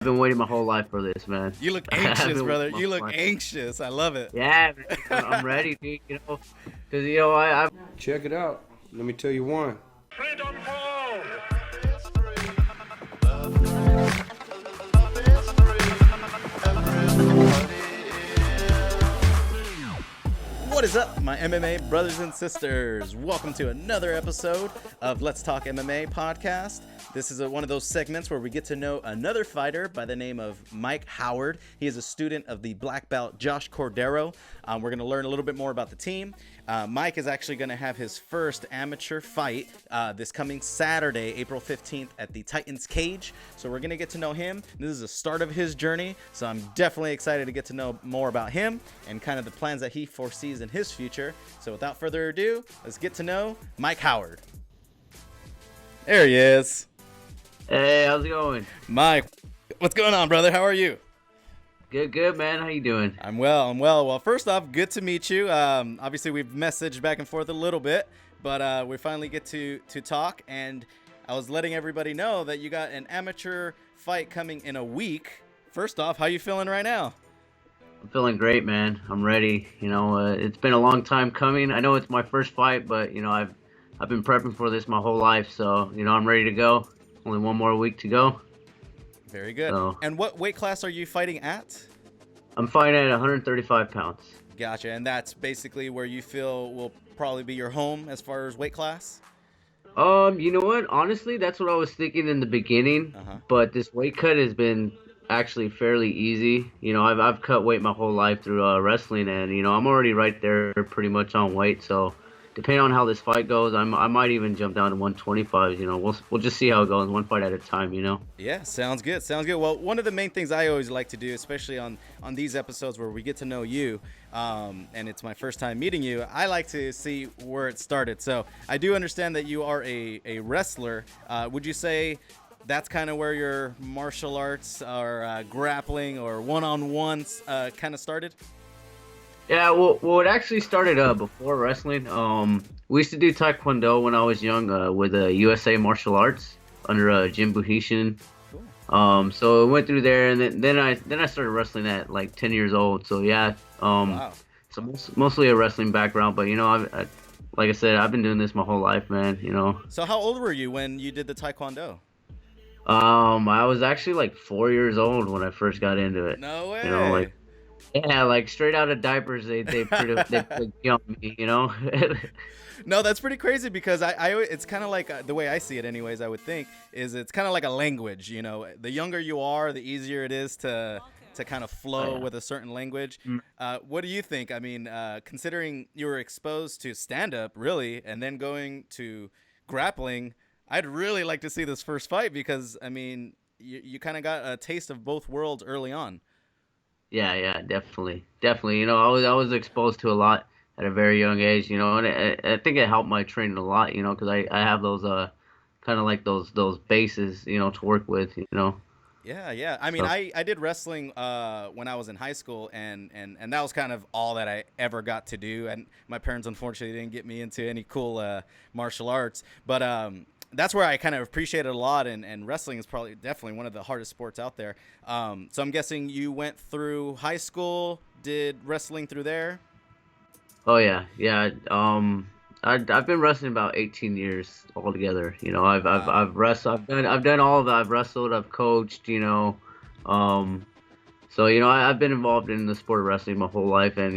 I've been waiting my whole life for this, man. You look I've anxious, been brother. waiting my You whole look life. anxious. I love it. Yeah, man, I'm ready, dude. Because I Check it out. Let me tell you one. Freedom for all! What is up, my MMA brothers and sisters? Welcome to another episode of Let's Talk MMA podcast. This is one of those segments where we get to know another fighter by the name of Mike Howard. He is a student of the black belt Josh Cordero. We're going to learn a little bit more about the team. Mike is actually going to have his first amateur fight this coming Saturday, April 15th at the Titans cage. So we're going to get to know him. This is the start of his journey. So I'm definitely excited to get to know more about him and kind of the plans that he foresees in his future. So without further ado, let's get to know Mike Howard. There he is. Hey, how's it going? Mike, what's going on, brother? How are you? Good, man. How you doing? I'm well. Well, first off, good to meet you. Obviously, we've messaged back and forth a little bit, but we finally get to talk. And I was letting everybody know that you got an amateur fight coming in a week. First off, how you feeling right now? I'm feeling great, man. I'm ready. It's been a long time coming. I know it's my first fight, but I've been prepping for this my whole life, so I'm ready to go. Only one more week to go. Very good. So, And what weight class are you fighting at? I'm fighting at 135 pounds. Gotcha. And that's basically where you feel will probably be your home as far as weight class? You know what? Honestly, that's what I was thinking in the beginning. But this weight cut has been actually fairly easy. I've cut weight my whole life through wrestling, and I'm already right there pretty much on weight. So depending on how this fight goes, I might even jump down to 125. We'll just see how it goes, one fight at a time. Yeah, sounds good. Well, one of the main things I always like to do, especially on these episodes where we get to know you, and it's my first time meeting you, I like to see where it started. So I do understand that you are a wrestler. Would you say that's kind of where your martial arts or grappling or one-on-ones kind of started? Yeah, well, it actually started before wrestling. We used to do Taekwondo when I was young with USA Martial Arts under Jim Buhishin. Cool. So I went through there, and then I started wrestling at like 10 years old. So yeah, Wow. so mostly a wrestling background. But like I said, I've been doing this my whole life, man. So how old were you when you did the Taekwondo? I was actually like 4 years old when I first got into it. No way. Yeah, like straight out of diapers, they put on me, No, that's pretty crazy because I it's kind of like the way I see it anyways, I would think, is it's kind of like a language, The younger you are, the easier it is to kind of flow with a certain language. What do you think? I mean, considering you were exposed to stand-up, really, and then going to grappling, I'd really like to see this first fight because, I mean, you kind of got a taste of both worlds early on. Yeah, definitely. I was exposed to a lot at a very young age, and I think it helped my training a lot, because I have those kind of like those bases, to work with. Yeah. I mean, So, I did wrestling when I was in high school, and that was kind of all that I ever got to do. And my parents, unfortunately, didn't get me into any cool martial arts. But that's where I kind of appreciate it a lot. And wrestling is definitely one of the hardest sports out there. So I'm guessing you went through high school, did wrestling through there? oh yeah. I've been wrestling about 18 years altogether. I've wrestled. I've done all of that. I've wrestled. I've coached. So I've been involved in the sport of wrestling my whole life, and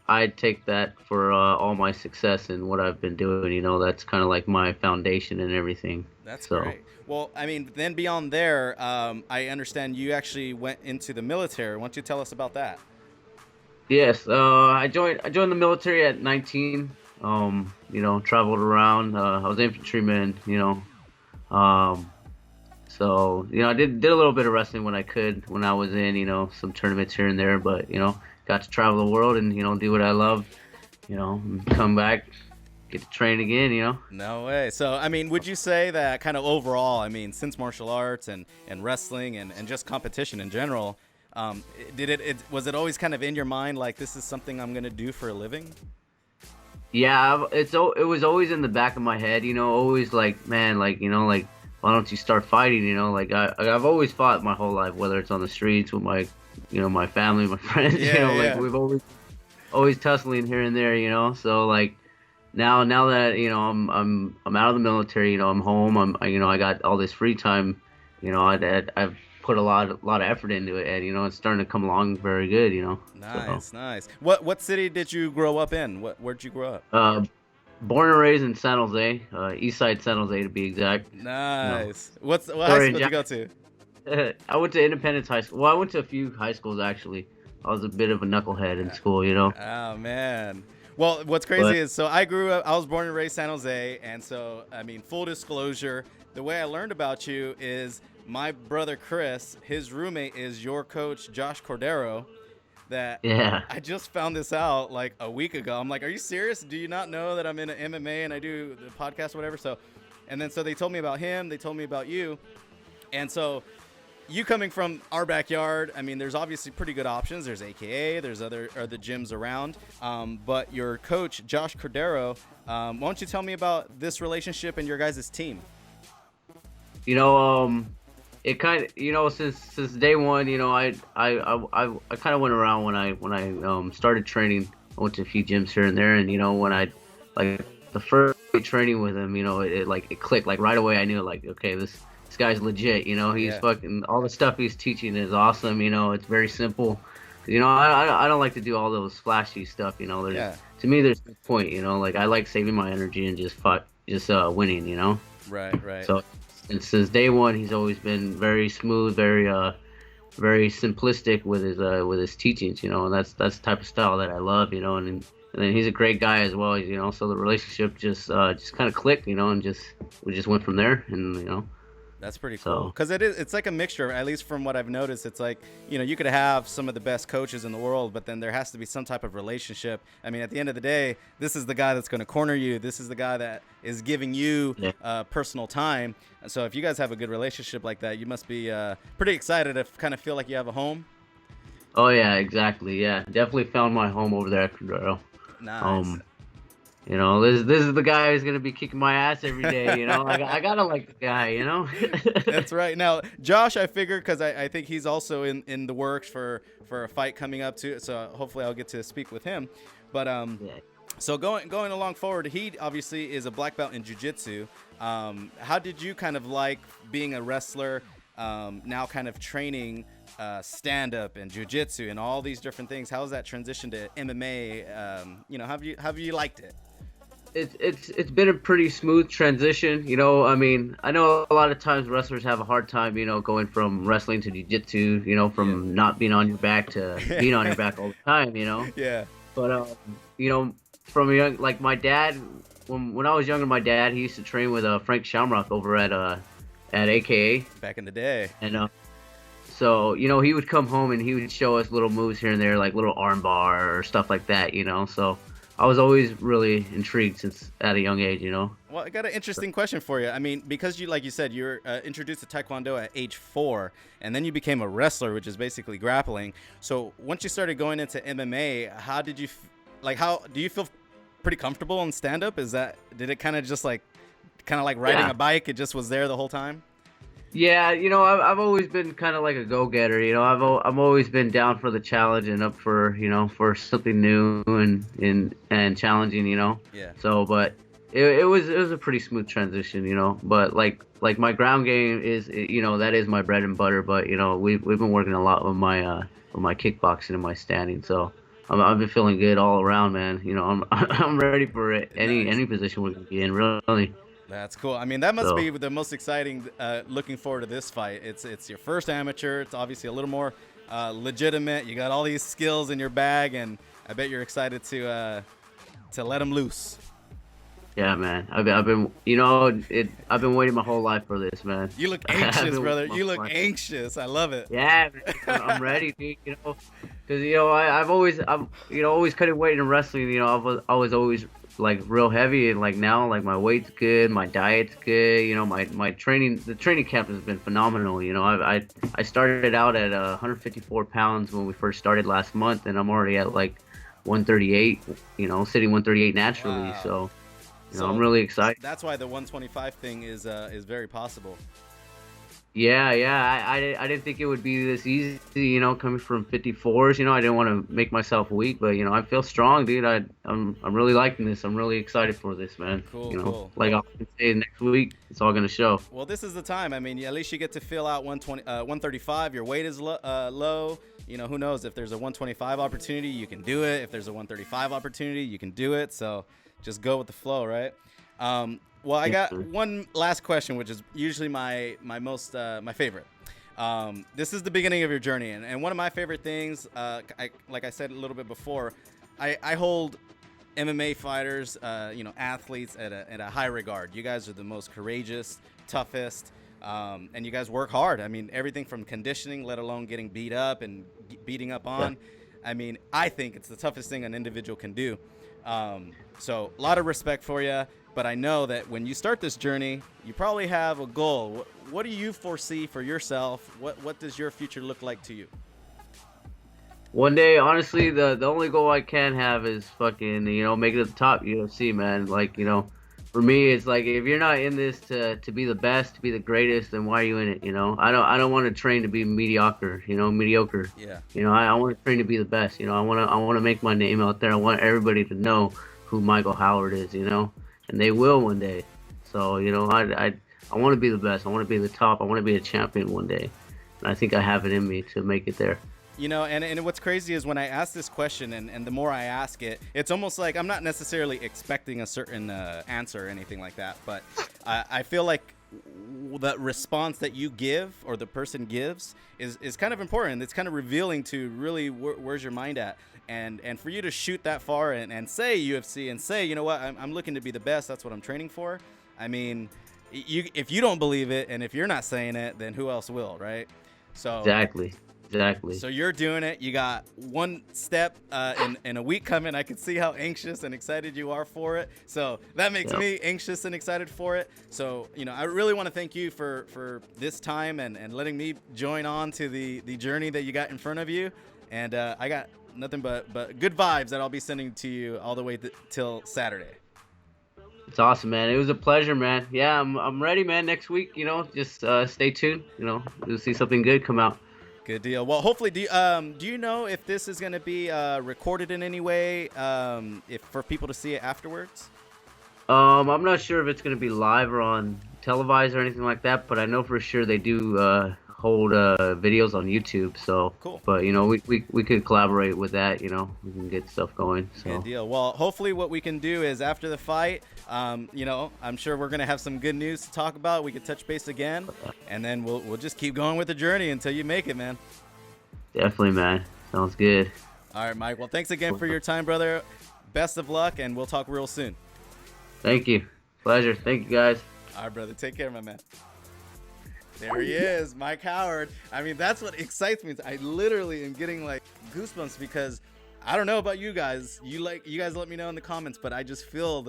I take that for all my success in what I've been doing. That's kind of like my foundation and everything. That's So great. Well, I mean, then beyond there, I understand you actually went into the military. Why don't you tell us about that? yes, I joined the military at 19. Traveled around. I was infantryman. So I did a little bit of wrestling when I could, when I was in some tournaments here and there, but got to travel the world and do what I love, and come back, get to train again. No way. So, I mean, would you say that kind of overall, I mean, since martial arts and wrestling and just competition in general, was it always kind of in your mind like this is something I'm going to do for a living? Yeah, it was always in the back of my head, always like, man, like why don't you start fighting? You know, like I've always fought my whole life, whether it's on the streets with my, you know, my family, my friends. You Yeah, know, like yeah. we've always tussling here and there. You know, so like now that you know I'm out of the military, you know, I'm home. You know, I got all this free time. You know, I've put a lot of effort into it, and you know, it's starting to come along very good. You know, so Nice, nice. What city did you grow up in? Where'd you grow up? uh, born and raised in San Jose, East Side San Jose to be exact. You know, Nice. What high sorry, school did you go to? I went to Independence High School. Well, I went to a few high schools actually. I was a bit of a knucklehead in school, you know. Oh man. Well, what's crazy But is I grew up. I was born and raised San Jose, and so I mean, full disclosure, the way I learned about you is my brother Chris. His roommate is your coach Josh Cordero. That yeah, I just found this out like a week ago. I'm like, are you serious? Do you not know that I'm in an MMA and I do the podcast, or whatever? So, and then so they told me about him. They told me about you, and so you coming from our backyard, I mean, there's obviously pretty good options. There's AKA, there's other gyms around. But your coach, Josh Cordero, why don't you tell me about this relationship and your guys' team? you know, it kind of, you know, since day one, you know, I kind of went around when I started training. I went to a few gyms here and there, and you know, when I like the first training with him, you know, it clicked like right away. I knew like, okay, this guy's legit. You know, he's Yeah. fucking all the stuff he's teaching is awesome. You know, it's very simple. You know, I don't like to do all those flashy stuff. You know, Yeah. to me there's no point. You know, like I like saving my energy and just winning. You know. Right, right. So, and since day one, he's always been very smooth, very simplistic with his teachings. You know, and that's the type of style that I love. You know, and then he's a great guy as well. You know, so the relationship just kind of clicked. You know, and we just went from there. And you know. That's pretty So- cool. Because it's like a mixture, at least from what I've noticed. It's like, you know, you could have some of the best coaches in the world, but then there has to be some type of relationship. I mean, at the end of the day, this is the guy that's going to corner you. This is the guy that is giving you personal time. And so if you guys have a good relationship like that, you must be pretty excited to kind of feel like you have a home. Oh yeah, exactly. Yeah, definitely found my home over there at Cordero. Nice. You know, this is the guy who's gonna be kicking my ass every day. You know, I gotta like the guy. You know. That's right. Now, Josh, I figure, because I think he's also in the works for a fight coming up too. So hopefully I'll get to speak with him. But Yeah. so going along forward, he obviously is a black belt in jiu-jitsu. How did you kind of like being a wrestler, now kind of training stand-up and jiu-jitsu and all these different things? How has that transition to MMA? You know, have you liked it? It's been a pretty smooth transition. You know, I mean, I know a lot of times wrestlers have a hard time, you know, going from wrestling to jiu-jitsu, you know, from not being on your back to being on your back all the time, you know. Yeah. But you know, from a young, like my dad, when I was younger, my dad, he used to train with Frank Shamrock over at AKA. Back in the day. And so, you know, he would come home and he would show us little moves here and there, like little arm bar or stuff like that, you know. So I was always really intrigued since at a young age, you know. Well, I got an interesting question for you. I mean, because you, like you said, you were introduced to Taekwondo at age 4, and then you became a wrestler, which is basically grappling. So once you started going into MMA, how did you, how do you feel pretty comfortable in stand-up? Did it kind of just like riding a bike? It just was there the whole time? Yeah, you know, I've always been kind of like a go-getter. You know, I've always been down for the challenge and up for, you know, for something new and challenging. You know. Yeah. So, but it was a pretty smooth transition. You know, but like my ground game is, you know, that is my bread and butter. But you know, we've been working a lot with my kickboxing and my standing. So I've been feeling good all around, man. You know, I'm ready for it. Any position we're gonna be in, really. That's cool. I mean, that must be the most exciting. Looking forward to this fight. It's your first amateur. It's obviously a little more legitimate. You got all these skills in your bag, and I bet you're excited to let them loose. Yeah, man. I've been, you know, I've been waiting my whole life for this, man. You look anxious, brother. You look anxious. I love it. Yeah, man, I'm ready, dude. You know, because you know I've always cutting weight in wrestling. You know, I was always like real heavy, and like now like my weight's good, my diet's good. You know, my training, the training camp has been phenomenal. You know, I started out at 154 pounds when we first started last month, and I'm already at like 138. You know, sitting 138 naturally. Wow. So I'm really excited. That's why the 125 thing is very possible. Yeah, I didn't think it would be this easy, coming from 54s. I didn't want to make myself weak, but I feel strong, dude. I'm really liking this. I'm really excited for this, man. Cool. Like I'll say next week, it's all gonna show. Well, this is the time. I mean, at least you get to fill out 135. Your weight is low. Who knows if there's a 125 opportunity, you can do it. If there's a 135 opportunity, you can do it. So just go with the flow, right? Well, I got one last question, which is usually my favorite. This is the beginning of your journey, and one of my favorite things, like I said a little bit before, I hold MMA fighters, athletes at a high regard. You guys are the most courageous, toughest, and you guys work hard. I mean, everything from conditioning, let alone getting beat up and beating up on. Yeah. I mean, I think it's the toughest thing an individual can do. So a lot of respect for you. But I know that when you start this journey, you probably have a goal. What do you foresee for yourself? What does your future look like to you? One day, honestly, the only goal I can have is fucking, make it to the top UFC, man. Like, for me, it's like, if you're not in this to be the best, to be the greatest, then why are you in it? I don't want to train to be mediocre. Yeah. I want to train to be the best. I want to make my name out there. I want everybody to know who Michael Howard is. And they will one day. So, I want to be the best. I want to be the top. I want to be a champion one day. And I think I have it in me to make it there. And what's crazy is when I ask this question, and the more I ask it, it's almost like I'm not necessarily expecting a certain answer or anything like that. But I feel like the response that you give or the person gives is kind of important. It's kind of revealing to really where's your mind at. And for you to shoot that far and say UFC and say, what, I'm looking to be the best. That's what I'm training for. I mean, if you don't believe it and if you're not saying it, then who else will, right? So Exactly. So you're doing it. You got one step in a week coming. I can see how anxious and excited you are for it. So that makes me anxious and excited for it. So, I really want to thank you for this time and letting me join on to the journey that you got in front of you. And I got nothing but good vibes that I'll be sending to you all the way till Saturday. It's awesome, man. It was a pleasure, man. Yeah, I'm ready, man. Next week, just stay tuned. You'll see something good come out. Good deal. Well, hopefully, do you know if this is going to be recorded in any way, if for people to see it afterwards? I'm not sure if it's going to be live or on televised or anything like that, but I know for sure they do hold videos on YouTube. So cool. But we could collaborate with that. We can get stuff going. So. Good deal. Well, hopefully what we can do is after the fight, I'm sure we're gonna have some good news to talk about. We could touch base again, and then we'll just keep going with the journey until you make it, man. Definitely, man. Sounds good. All right, Mike. Well, thanks again for your time, brother. Best of luck, and we'll talk real soon. Thank you. Pleasure. Thank you, guys. All right, brother. Take care, my man. There he is, Mike Howard. I mean, that's what excites me. I literally am getting like goosebumps because I don't know about you guys. You guys let me know in the comments, but I just feel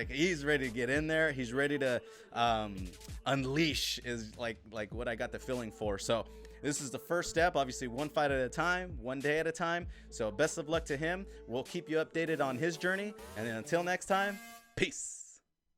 he's ready to get in there. He's ready to unleash is like what I got the feeling for. So this is the first step, obviously one fight at a time, one day at a time. So best of luck to him. We'll keep you updated on his journey. And then until next time, peace.